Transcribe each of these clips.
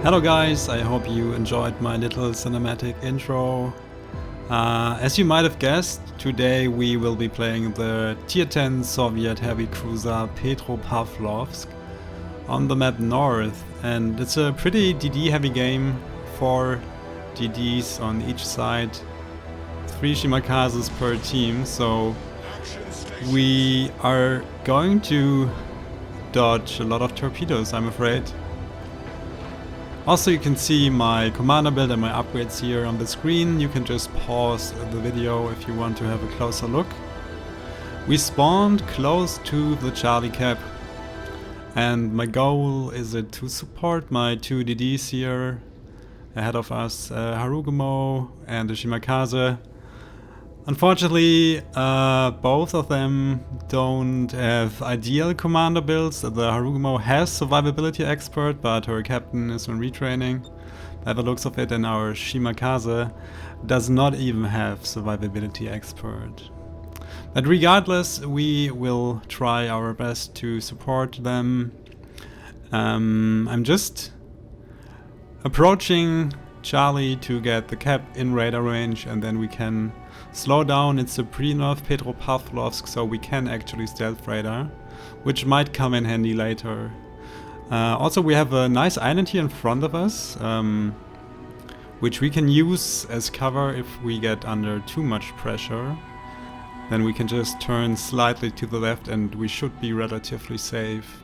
Hello guys, I hope you enjoyed my little cinematic intro. As you might have guessed, today we will be playing the T10 Soviet heavy cruiser Petropavlovsk on the map North, and it's a pretty DD heavy game, 4 DDs on each side, 3 Shimakazes per team, so we are going to dodge a lot of torpedoes, I'm afraid. Also, you can see my commander build and my upgrades here on the screen. You can just pause the video if you want to have a closer look. We spawned close to the Charlie cap, and my goal is to support my 2 DDs here ahead of us, Harugumo and the Shimakaze. Unfortunately, both of them don't have ideal commander builds. The Harugumo has survivability expert, but her captain is on retraining by the looks of it, and our Shimakaze does not even have survivability expert. But regardless, we will try our best to support them. I'm just approaching Charlie to get the cap in radar range, and then we can slow down. It's a pre-nerf Petropavlovsk, so we can actually stealth radar, which might come in handy later. Also, we have a nice island here in front of us, which we can use as cover if we get under too much pressure. Then we can just turn slightly to the left and we should be relatively safe.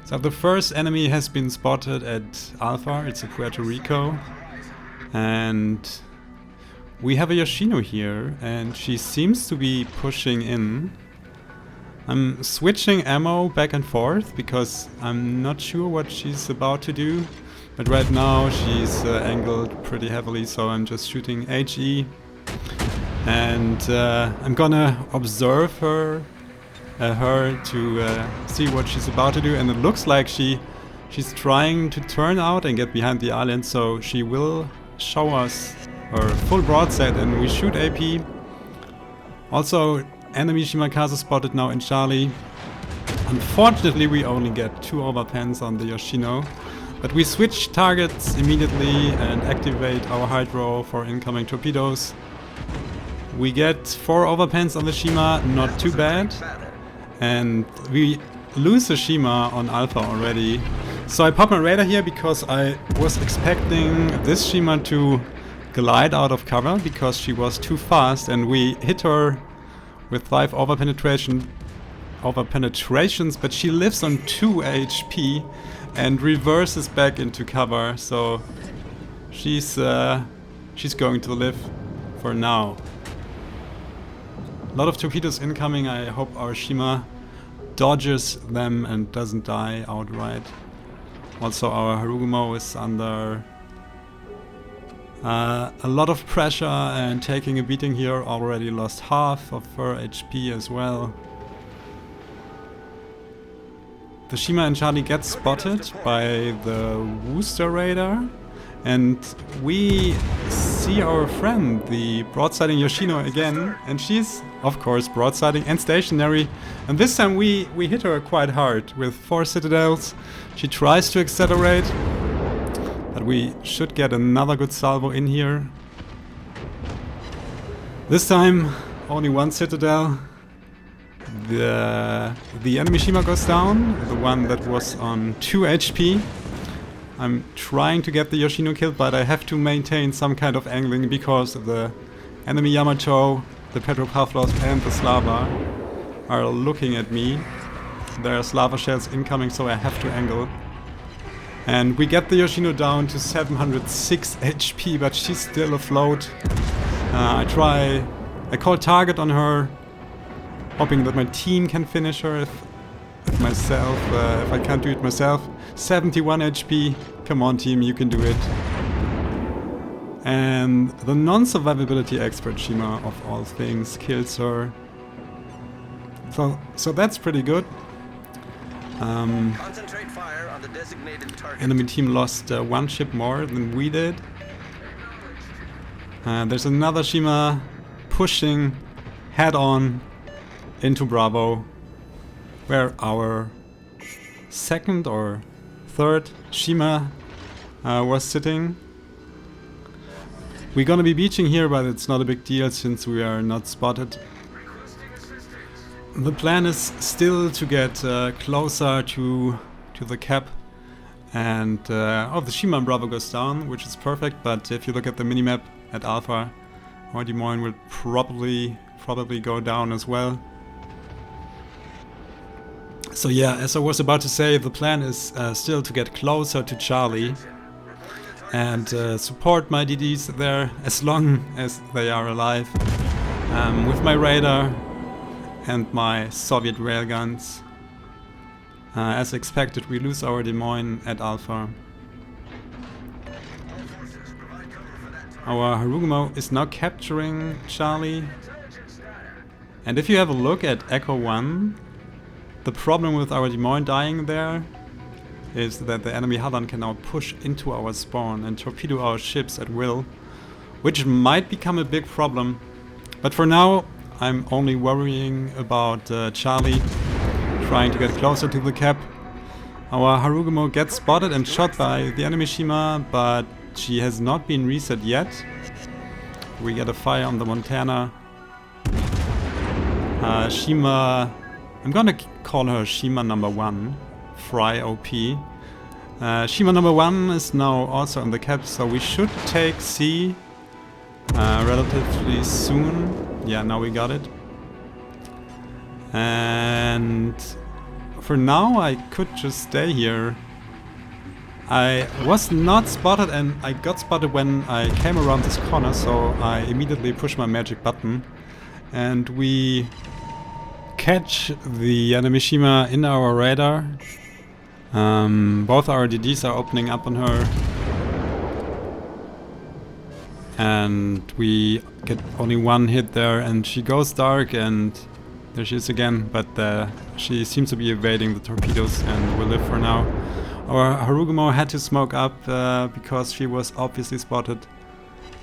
So the first enemy has been spotted at Alpha. It's a Puerto Rico, and we have a Yoshino here, and she seems to be pushing in. I'm switching ammo back and forth because I'm not sure what she's about to do, but right now she's angled pretty heavily, so I'm just shooting HE, and I'm gonna observe her to see what she's about to do, and it looks like she's trying to turn out and get behind the island, so she will show us her full broadside and we shoot AP. Also, enemy Shimakaze spotted now in Charlie. Unfortunately, we only get 2 overpens on the Yoshino, but we switch targets immediately and activate our hydro for incoming torpedoes. We get 4 overpens on the Shima, not too bad. And we lose the Shima on Alpha already. So I popped my radar here because I was expecting this Shima to glide out of cover because she was too fast, and we hit her with 5 overpenetrations, but she lives on 2 HP and reverses back into cover, so she's going to live for now. A lot of torpedoes incoming. I hope our Shima dodges them and doesn't die outright. Also, our Harugumo is under a lot of pressure and taking a beating here. Already lost half of her HP as well. The Shima and Charlie get spotted by the Wooster radar, and we see our friend, the broadsiding Yoshino again, and she's of course broadsiding and stationary, and this time we hit her quite hard with 4 citadels. She tries to accelerate, but we should get another good salvo in here. This time only 1 citadel. The enemy Shima goes down, the one that was on 2 HP. I'm trying to get the Yoshino killed, but I have to maintain some kind of angling because the enemy Yamato, the Petropavlovsk and the Slava are looking at me. There are Slava shells incoming, so I have to angle. And we get the Yoshino down to 706 HP, but she's still afloat. I call target on her, hoping that my team can finish her if I can't do it myself. 71 HP, come on team, you can do it. And the non-survivability expert Shima of all things kills her. So that's pretty good. Concentrate fire on the designated target. Enemy team lost 1 ship more than we did. There's another Shima pushing head on into Bravo, where our second or third Shima was sitting. We're gonna be beaching here, but it's not a big deal since we are not spotted. The plan is still to get closer to the cap, and the Shima and Bravo goes down, which is perfect. But if you look at the minimap at Alpha, our Des Moines will probably go down as well. So yeah, as I was about to say, the plan is still to get closer to Charlie and support my DDs there as long as they are alive with my radar and my Soviet railguns. As expected, we lose our Des Moines at Alpha. Our Harugumo is now capturing Charlie. And if you have a look at Echo 1, the problem with our Des Moines dying there is that the enemy Halland can now push into our spawn and torpedo our ships at will, which might become a big problem. But for now, I'm only worrying about Charlie trying to get closer to the cap. Our Harugumo gets spotted and shot by the enemy Shima, but she has not been reset yet. We get a fire on the Montana. Shima, I'm gonna call her Shima number 1, Fry OP. Shima number 1 is now also on the cap, so we should take C relatively soon. Yeah, now we got it. And for now I could just stay here. I was not spotted, and I got spotted when I came around this corner, so I immediately pushed my magic button. And we catch the enemy Shima in our radar. Both our DDs are opening up on her. And we get only one hit there, and she goes dark, and there she is again. But she seems to be evading the torpedoes and will live for now. Our Harugumo had to smoke up because she was obviously spotted.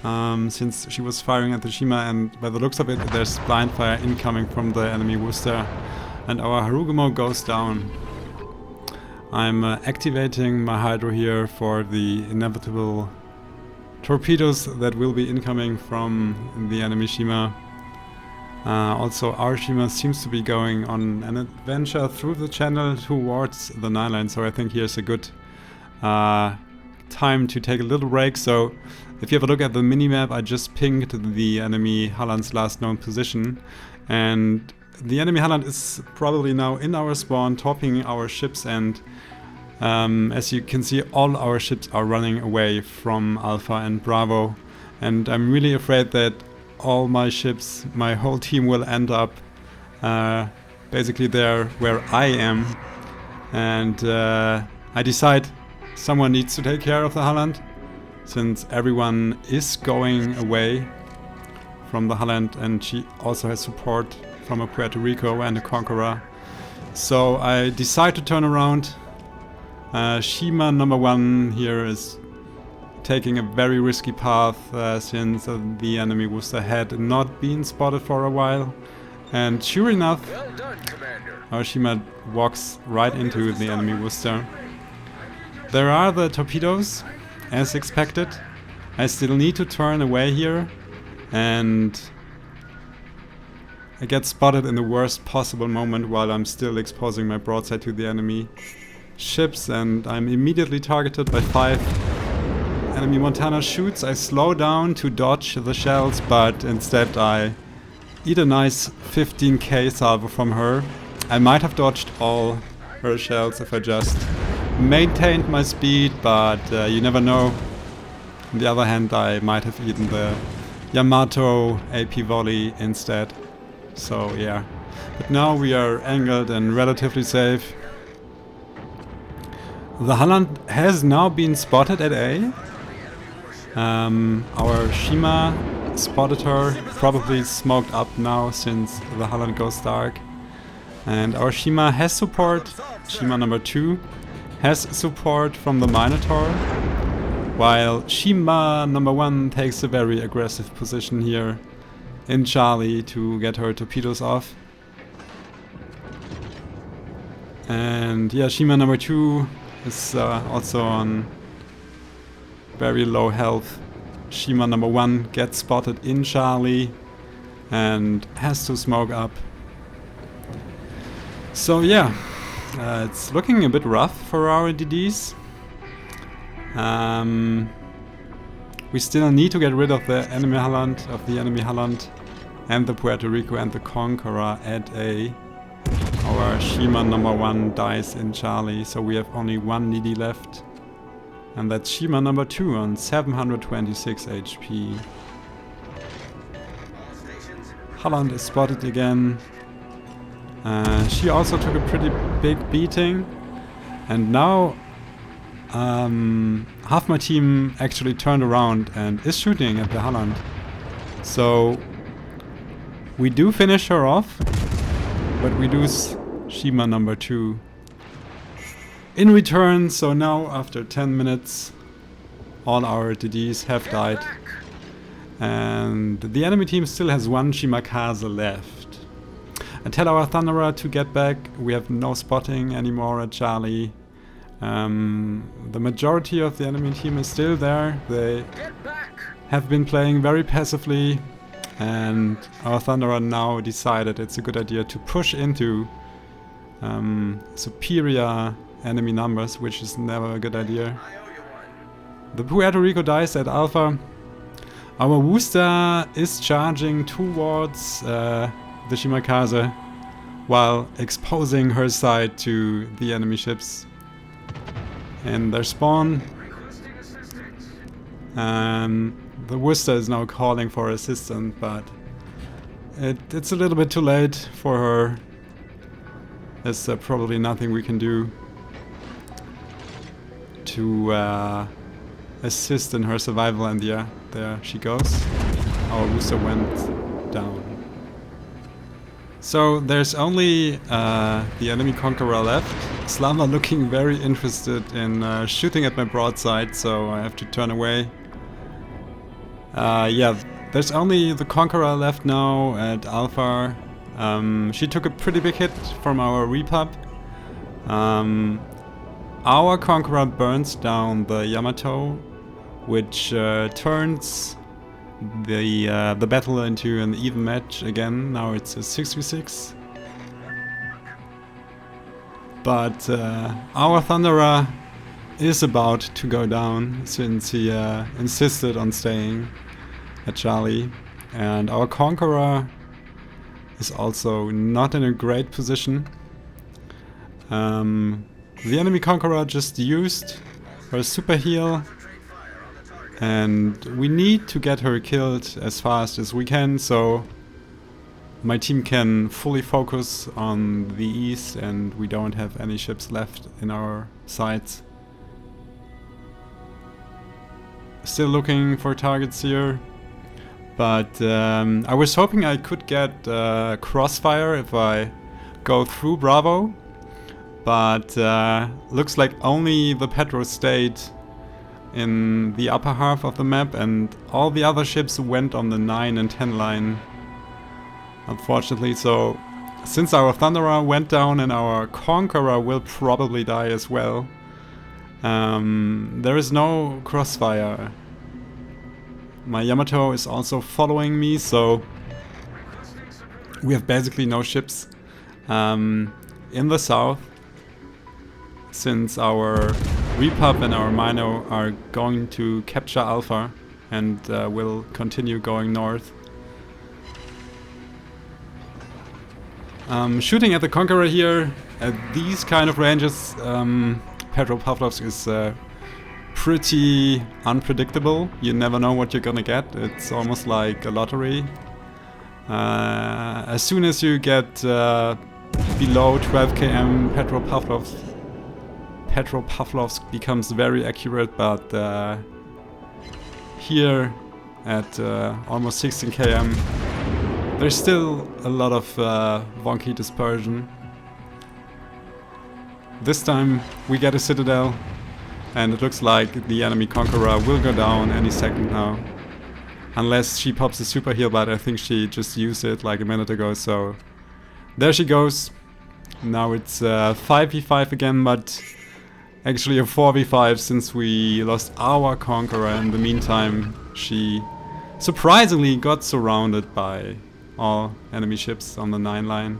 Since she was firing at the Shima, and by the looks of it, there's blind fire incoming from the enemy Worcester, and our Harugumo goes down. I'm activating my Hydro here for the inevitable torpedoes that will be incoming from the enemy Shima. Also, our Shima seems to be going on an adventure through the channel towards the 9-line, so I think here's a good time to take a little break. So if you have a look at the minimap, I just pinged the enemy Halland's last known position, and the enemy Halland is probably now in our spawn, topping our ships, and as you can see, all our ships are running away from Alpha and Bravo, and I'm really afraid that all my ships, my whole team, will end up basically there where I am, and I decide someone needs to take care of the Halland, since everyone is going away from the Halland, and she also has support from a Puerto Rico and a Conqueror. So I decide to turn around. Shima number 1 here is taking a very risky path since the enemy Worcester had not been spotted for a while. And sure enough, Well done, Commander. our Shima walks right into the enemy Worcester. There are the torpedoes, as expected. I still need to turn away here, and I get spotted in the worst possible moment while I'm still exposing my broadside to the enemy ships, and I'm immediately targeted by 5 enemy Montana shoots. I slow down to dodge the shells, but instead I eat a nice 15k salvo from her. I might have dodged all her shells if I just maintained my speed, but you never know. On the other hand, I might have eaten the Yamato AP volley instead. So yeah, but now we are angled and relatively safe. The Halland has now been spotted at A. Our Shima spotted her, probably smoked up now since the Halland goes dark. And our Shima has support. Shima number 2 has support from the Minotaur, while Shima number 1 takes a very aggressive position here in Charlie to get her torpedoes off. And yeah, Shima number 2 is also on very low health. Shima number 1 gets spotted in Charlie and has to smoke up. So yeah, it's looking a bit rough for our DDs. We still need to get rid of the enemy Holland, and the Puerto Rico and the Conqueror at A. Our Shima number 1 dies in Charlie, so we have only 1 DD left. And that's Shima number 2 on 726 HP. Holland is spotted again. She also took a pretty big beating. And now half my team actually turned around and is shooting at the Holland. So we do finish her off, but we lose Shima number 2 in return. So now after 10 minutes all our DDs have died and the enemy team still has 1 Shimakaze left. I tell our Thunderer to get back. We have no spotting anymore at Charlie. The majority of the enemy team is still there. They have been playing very passively, and our Thunderer now decided it's a good idea to push into superior enemy numbers, which is never a good idea. The Puerto Rico dies at Alpha. Our Wooster is charging towards the Shimakaze while exposing her side to the enemy ships. And their spawn. The Worcester is now calling for assistance, but it's a little bit too late for her. There's probably nothing we can do to assist in her survival, and yeah, there she goes. Our Worcester went down. So there's only the enemy Conqueror left. Slava looking very interested in shooting at my broadside, so I have to turn away. Yeah, there's only the Conqueror left now at Alpha. She took a pretty big hit from our repub. Our Conqueror burns down the Yamato, which turns the battle into an even match again. Now it's a 6v6. But our Thunderer is about to go down since he insisted on staying at Charlie. And our Conqueror is also not in a great position. The enemy Conqueror just used her super heal, and we need to get her killed as fast as we can, so my team can fully focus on the east and we don't have any ships left in our sights. Still looking for targets here, but I was hoping I could get crossfire if I go through Bravo, but looks like only the Petro stayed in the upper half of the map and all the other ships went on the 9 and 10 line, unfortunately. So since our Thunderer went down and our Conqueror will probably die as well, there is no crossfire. My Yamato is also following me, so we have basically no ships in the south, since our Repub and our Mino are going to capture Alpha and will continue going north. Shooting at the Conqueror here at these kind of ranges, Petropavlovsk is pretty unpredictable. You never know what you're gonna get. It's almost like a lottery. As soon as you get below 12 km, Petropavlovsk becomes very accurate, but here at almost 16 km there's still a lot of wonky dispersion. This time we get a citadel and it looks like the enemy Conqueror will go down any second now, unless she pops a super heal, but I think she just used it like a minute ago, so there she goes. Now it's 5v5 again, but actually a 4v5 since we lost our Conqueror. In the meantime, she surprisingly got surrounded by all enemy ships on the 9 line.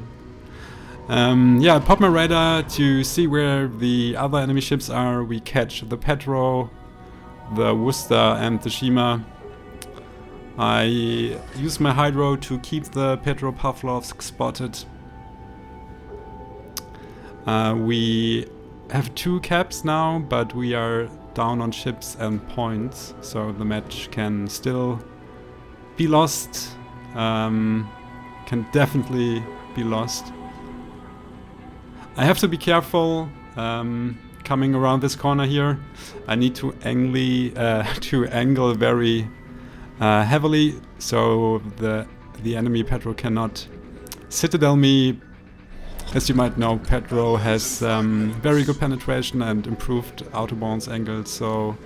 Yeah, I popped my radar to see where the other enemy ships are. We catch the Petro, the Worcester and the Shima. I use my hydro to keep the Petropavlovsk spotted. We have 2 caps now, but we are down on ships and points, so the match can still be lost. Can definitely be lost. I have to be careful coming around this corner here. I need to angle very heavily, so the enemy Petro cannot citadel me. As you might know, Petro has very good penetration and improved autobounce angles, so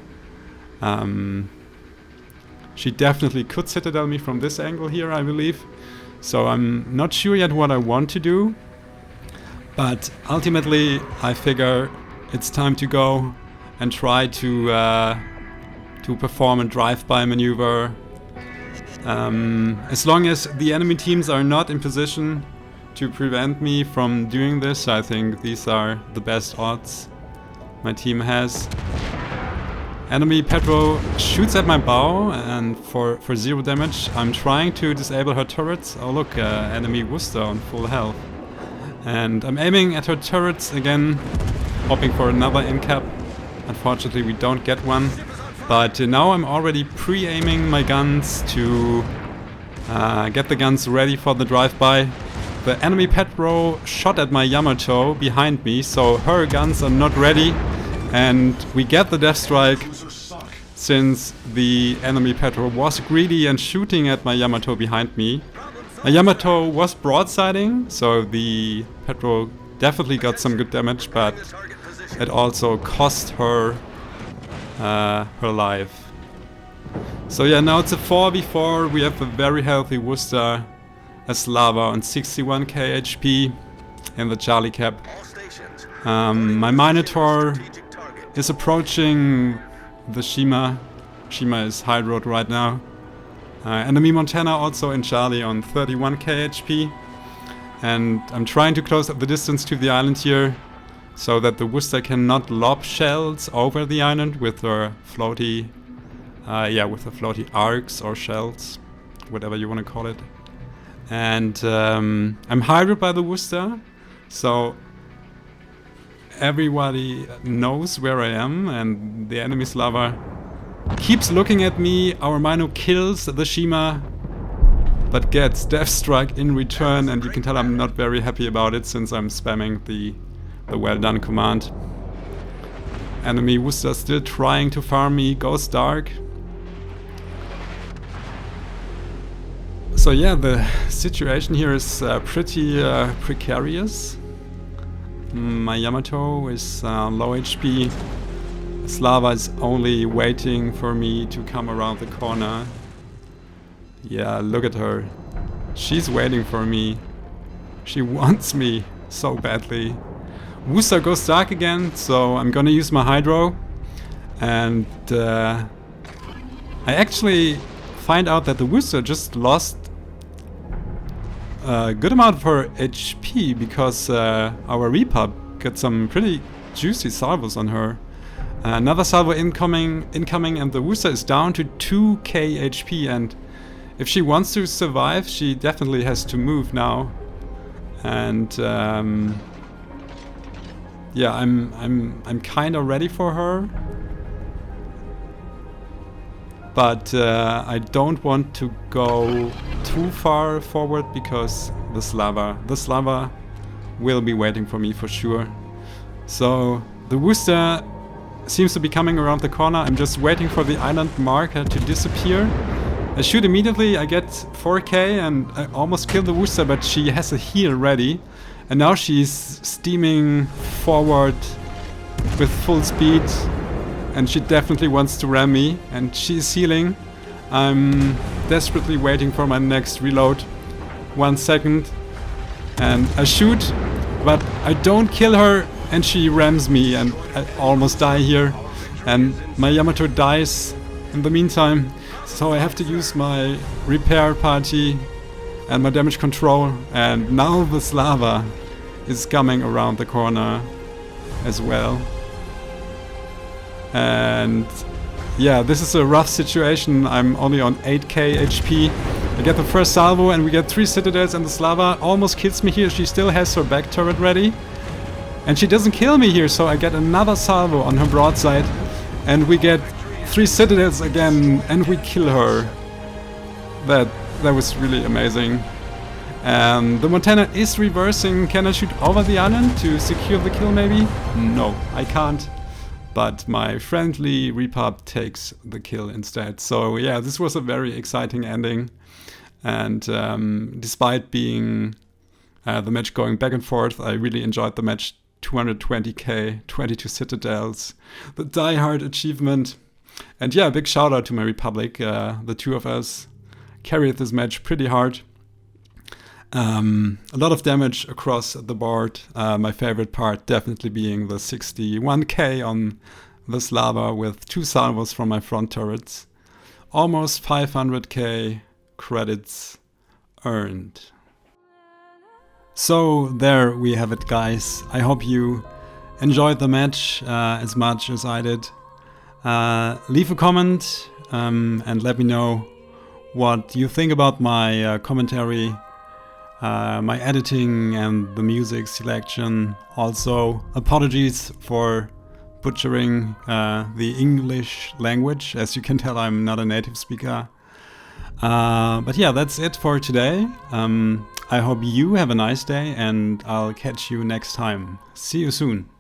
she definitely could citadel me from this angle here, I believe. So I'm not sure yet what I want to do, but ultimately I figure it's time to go and try to perform a drive-by maneuver. As long as the enemy teams are not in position to prevent me from doing this, I think these are the best odds my team has. Enemy Petro shoots at my bow, and for 0 damage I'm trying to disable her turrets. Oh look, enemy Worcester on full health. And I'm aiming at her turrets again, hoping for another in-cap. Unfortunately we don't get one. But now I'm already pre-aiming my guns to get the guns ready for the drive-by. The enemy Petro shot at my Yamato behind me, so her guns are not ready, and we get the death strike since the enemy Petro was greedy and shooting at my Yamato behind me. My Yamato was broadsiding, so the Petro definitely got some good damage, but it also cost her her life. So yeah, now it's a 4v4. We have a very healthy Worcester, a Slava on 61k HP in the Charlie cap. My Minotaur is approaching the Shima. Shima is high road right now. Enemy Montana also in Charlie on 31k HP. And I'm trying to close up the distance to the island here, so that the Worcester cannot lob shells over the island with her floaty, with the floaty arcs or shells, whatever you want to call it. And I'm hired by the Worcester, so everybody knows where I am, and the enemy Slava keeps looking at me. Our Mino kills the Shima, but gets death strike in return, and you can tell I'm not very happy about it since I'm spamming the well done command. Enemy Worcester still trying to farm me, goes dark. So yeah, the situation here is pretty precarious. My Yamato is low HP. Slava is only waiting for me to come around the corner. Yeah, look at her. She's waiting for me. She wants me so badly. Worcester goes dark again, so I'm gonna use my Hydro. And I actually find out that the Worcester just lost a good amount of her HP because our Repub got some pretty juicy salvos on her. Another salvo incoming, and the Worcester is down to 2k HP, and if she wants to survive, she definitely has to move now. And yeah, I'm kind of ready for her, but I don't want to go too far forward because the Slava will be waiting for me for sure. So the Worcester seems to be coming around the corner. I'm just waiting for the island marker to disappear. I shoot immediately, I get 4k and I almost kill the Worcester, but she has a heal ready. And now she's steaming forward with full speed, and she definitely wants to ram me, and she's healing. I'm desperately waiting for my next reload. 1 second. And I shoot, but I don't kill her, and she rams me and I almost die here. And my Yamato dies in the meantime, so I have to use my repair party and my damage control, and now the Slava is coming around the corner as well. And yeah, this is a rough situation. I'm only on 8k HP. I get the first salvo and we get 3 citadels, and the Slava almost kills me here. She still has her back turret ready. And she doesn't kill me here, so I get another salvo on her broadside. And we get 3 citadels again, and we kill her. That was really amazing. The Montana is reversing. Can I shoot over the island to secure the kill maybe? No, I can't. But my friendly Repub takes the kill instead. So yeah, this was a very exciting ending. And despite being the match going back and forth, I really enjoyed the match. 220k, 22 citadels, the die-hard achievement. And yeah, big shout out to my Republic. The two of us carried this match pretty hard. A lot of damage across the board. My favorite part definitely being the 61k on the Slava with 2 salvos from my front turrets. Almost 500k credits earned. So there we have it, guys. I hope you enjoyed the match as much as I did. Leave a comment and let me know what you think about my commentary, my editing and the music selection. Also, apologies for butchering the English language. As you can tell, I'm not a native speaker. But yeah, that's it for today. I hope you have a nice day, and I'll catch you next time. See you soon.